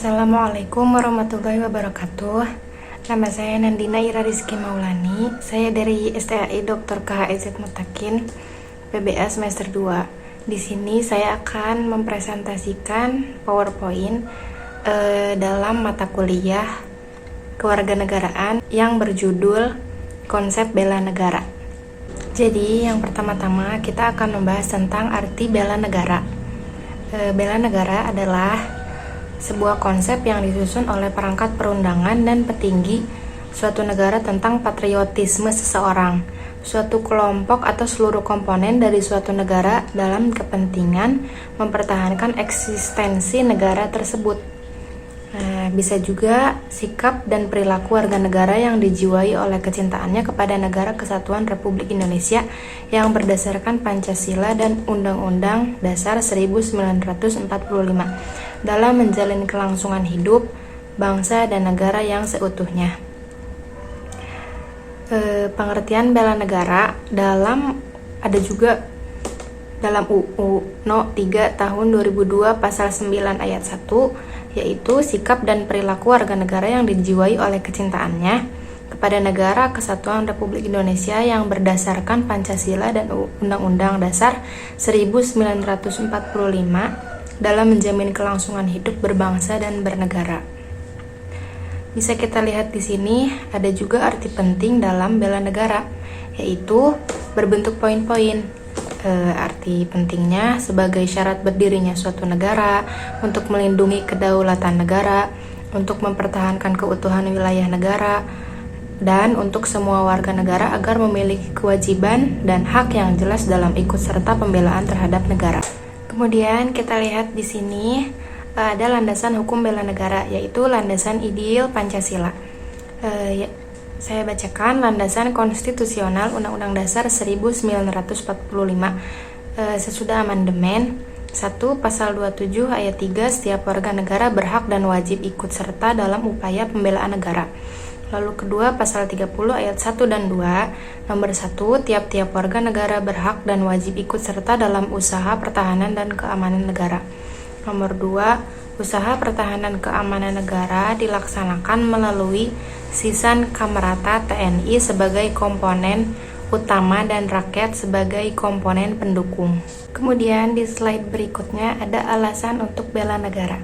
Assalamualaikum warahmatullahi wabarakatuh. Nama saya Nandina Ira Rizky Maulani. Saya dari STAI Dr. KHIZ Mutakin, PBA semester 2. Di sini saya akan mempresentasikan PowerPoint dalam mata kuliah kewarganegaraan yang berjudul Konsep Bela Negara. Jadi, yang pertama-tama kita akan membahas tentang arti bela negara. Bela negara adalah sebuah konsep yang disusun oleh perangkat perundangan dan petinggi suatu negara tentang patriotisme seseorang, suatu kelompok atau seluruh komponen dari suatu negara dalam kepentingan mempertahankan eksistensi negara tersebut. Bisa juga sikap dan perilaku warga negara yang dijiwai oleh kecintaannya kepada Negara Kesatuan Republik Indonesia yang berdasarkan Pancasila dan Undang-Undang Dasar 1945 dalam menjalin kelangsungan hidup bangsa dan negara yang seutuhnya. Pengertian bela negara ada juga dalam UU No 3 tahun 2002 pasal 9 ayat 1, yaitu sikap dan perilaku warga negara yang dijiwai oleh kecintaannya kepada Negara Kesatuan Republik Indonesia yang berdasarkan Pancasila dan Undang-Undang Dasar 1945 dalam menjamin kelangsungan hidup berbangsa dan bernegara. Bisa kita lihat di sini ada juga arti penting dalam bela negara, yaitu berbentuk poin-poin. Arti pentingnya sebagai syarat berdirinya suatu negara, untuk melindungi kedaulatan negara, untuk mempertahankan keutuhan wilayah negara, dan untuk semua warga negara agar memiliki kewajiban dan hak yang jelas dalam ikut serta pembelaan terhadap negara. Kemudian kita lihat di sini ada landasan hukum bela negara, yaitu landasan ideal Pancasila. Saya bacakan landasan konstitusional Undang-Undang Dasar 1945 sesudah amandemen. 1. Pasal 27 ayat 3, setiap warga negara berhak dan wajib ikut serta dalam upaya pembelaan negara. Lalu kedua, pasal 30 ayat 1 dan 2, nomor 1, tiap-tiap warga negara berhak dan wajib ikut serta dalam usaha pertahanan dan keamanan negara. Nomor 2, usaha pertahanan keamanan negara dilaksanakan melalui Sisan Kamerata TNI sebagai komponen utama dan rakyat sebagai komponen pendukung. Kemudian di slide berikutnya ada alasan untuk bela negara.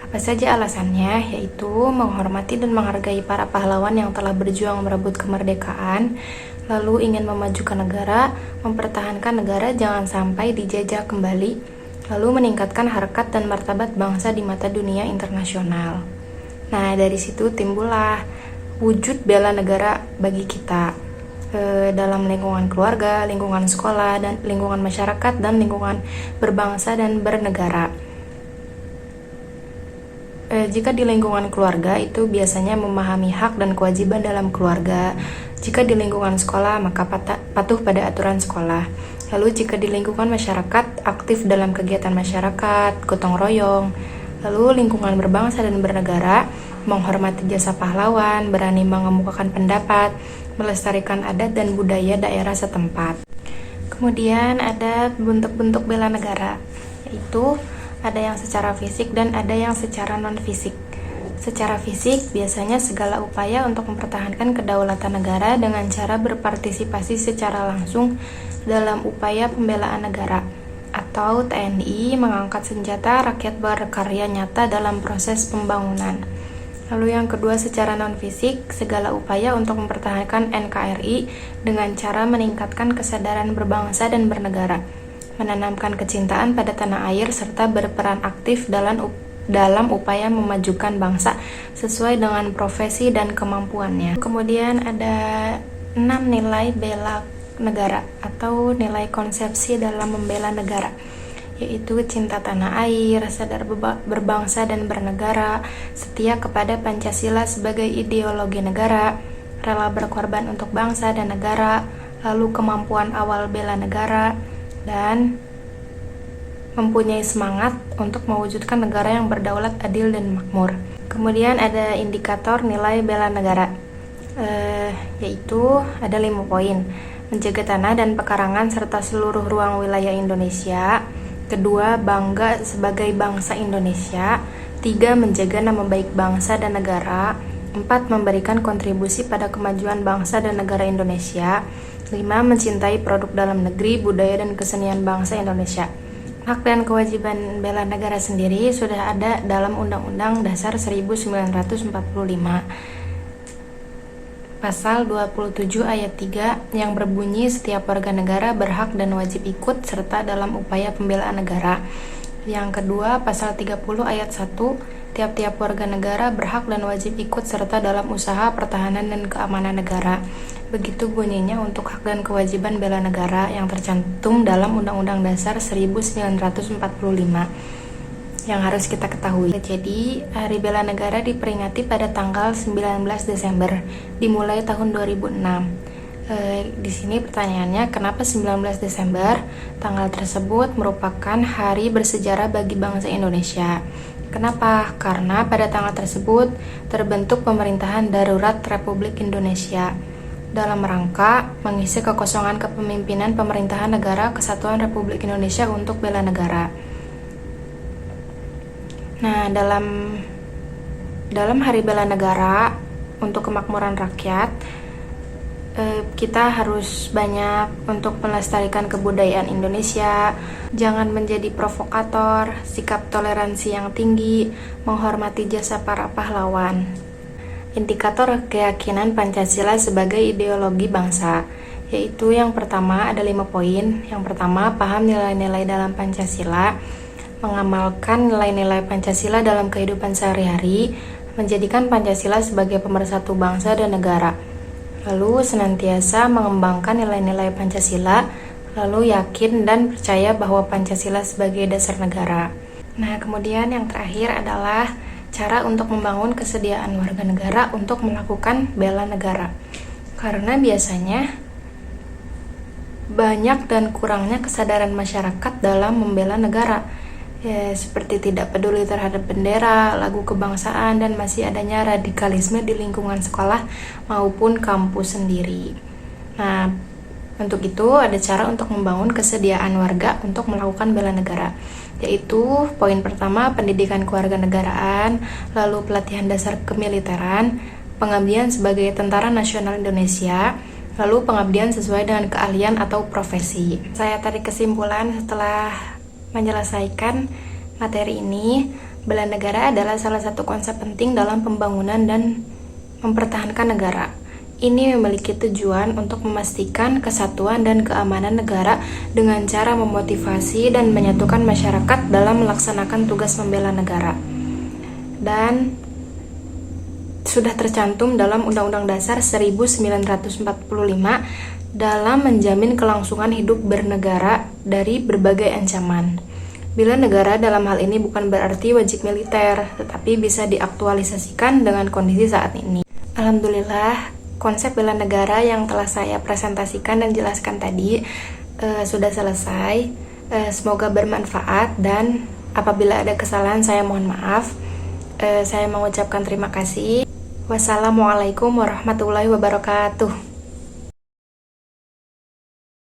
Apa saja alasannya? Yaitu menghormati dan menghargai para pahlawan yang telah berjuang merebut kemerdekaan, lalu ingin memajukan negara, mempertahankan negara jangan sampai dijajah kembali, lalu meningkatkan harkat dan martabat bangsa di mata dunia internasional. Nah, dari situ timbullah wujud bela negara bagi kita dalam lingkungan keluarga, lingkungan sekolah, dan lingkungan masyarakat, dan lingkungan berbangsa dan bernegara. Jika di lingkungan keluarga itu biasanya memahami hak dan kewajiban dalam keluarga. Jika di lingkungan sekolah maka patuh pada aturan sekolah. Lalu jika di lingkungan masyarakat aktif dalam kegiatan masyarakat, gotong royong. Lalu lingkungan berbangsa dan bernegara menghormati jasa pahlawan, berani mengemukakan pendapat, melestarikan adat dan budaya daerah setempat. Kemudian ada bentuk-bentuk bela negara, yaitu ada yang secara fisik dan ada yang secara non-fisik. Secara fisik biasanya segala upaya untuk mempertahankan kedaulatan negara dengan cara berpartisipasi secara langsung dalam upaya pembelaan negara, atau TNI mengangkat senjata, rakyat berkarya nyata dalam proses pembangunan. Lalu yang kedua, secara non-fisik, segala upaya untuk mempertahankan NKRI dengan cara meningkatkan kesadaran berbangsa dan bernegara, menanamkan kecintaan pada tanah air, serta berperan aktif dalam upaya memajukan bangsa sesuai dengan profesi dan kemampuannya. Kemudian ada 6 nilai bela negara atau nilai konsepsi dalam membela negara, yaitu cinta tanah air, sadar berbangsa dan bernegara, setia kepada Pancasila sebagai ideologi negara, rela berkorban untuk bangsa dan negara, lalu kemampuan awal bela negara, dan mempunyai semangat untuk mewujudkan negara yang berdaulat, adil, dan makmur. Kemudian ada indikator nilai bela negara, yaitu ada 5 poin. Menjaga tanah dan pekarangan serta seluruh ruang wilayah Indonesia. Kedua, bangga sebagai bangsa Indonesia. 3. Menjaga nama baik bangsa dan negara. 4. Memberikan kontribusi pada kemajuan bangsa dan negara Indonesia. 5. Mencintai produk dalam negeri, budaya, dan kesenian bangsa Indonesia. Hak dan kewajiban bela negara sendiri sudah ada dalam Undang-Undang Dasar 1945. Pasal 27 ayat 3 yang berbunyi setiap warga negara berhak dan wajib ikut serta dalam upaya pembelaan negara. Yang kedua, pasal 30 ayat 1, tiap-tiap warga negara berhak dan wajib ikut serta dalam usaha pertahanan dan keamanan negara. Begitu bunyinya untuk hak dan kewajiban bela negara yang tercantum dalam Undang-Undang Dasar 1945 yang harus kita ketahui. Jadi, Hari Bela Negara diperingati pada tanggal 19 Desember, dimulai tahun 2006. Di sini pertanyaannya, kenapa 19 Desember? Tanggal tersebut merupakan hari bersejarah bagi bangsa Indonesia. Kenapa? Karena pada tanggal tersebut terbentuk pemerintahan darurat Republik Indonesia dalam rangka mengisi kekosongan kepemimpinan pemerintahan negara Kesatuan Republik Indonesia untuk bela negara. Nah, dalam Hari Bela Negara untuk kemakmuran rakyat, kita harus banyak untuk melestarikan kebudayaan Indonesia, jangan menjadi provokator, sikap toleransi yang tinggi, menghormati jasa para pahlawan. Indikator keyakinan Pancasila sebagai ideologi bangsa, yaitu yang pertama ada 5 poin. Yang pertama, paham nilai-nilai dalam Pancasila, mengamalkan nilai-nilai Pancasila dalam kehidupan sehari-hari, menjadikan Pancasila sebagai pemersatu bangsa dan negara. Lalu senantiasa mengembangkan nilai-nilai Pancasila, lalu yakin dan percaya bahwa Pancasila sebagai dasar negara. Nah, kemudian yang terakhir adalah cara untuk membangun kesediaan warga negara untuk melakukan bela negara. Karena biasanya banyak dan kurangnya kesadaran masyarakat dalam membela negara, seperti tidak peduli terhadap bendera, lagu kebangsaan, dan masih adanya radikalisme di lingkungan sekolah maupun kampus sendiri. Nah, untuk itu ada cara untuk membangun kesediaan warga untuk melakukan bela negara, yaitu poin pertama, pendidikan kewarganegaraan, lalu pelatihan dasar kemiliteran, pengabdian sebagai Tentara Nasional Indonesia, lalu pengabdian sesuai dengan keahlian atau profesi. Saya tarik kesimpulan setelah menyelesaikan materi ini, bela negara adalah salah satu konsep penting dalam pembangunan dan mempertahankan negara. Ini memiliki tujuan untuk memastikan kesatuan dan keamanan negara dengan cara memotivasi dan menyatukan masyarakat dalam melaksanakan tugas membela negara. Dan sudah tercantum dalam Undang-Undang Dasar 1945 dalam menjamin kelangsungan hidup bernegara dari berbagai ancaman. Bela negara dalam hal ini bukan berarti wajib militer, tetapi bisa diaktualisasikan dengan kondisi saat ini. Alhamdulillah, konsep bela negara yang telah saya presentasikan dan jelaskan tadi sudah selesai. Semoga bermanfaat, dan apabila ada kesalahan saya mohon maaf. Saya mengucapkan terima kasih. Wassalamualaikum warahmatullahi wabarakatuh.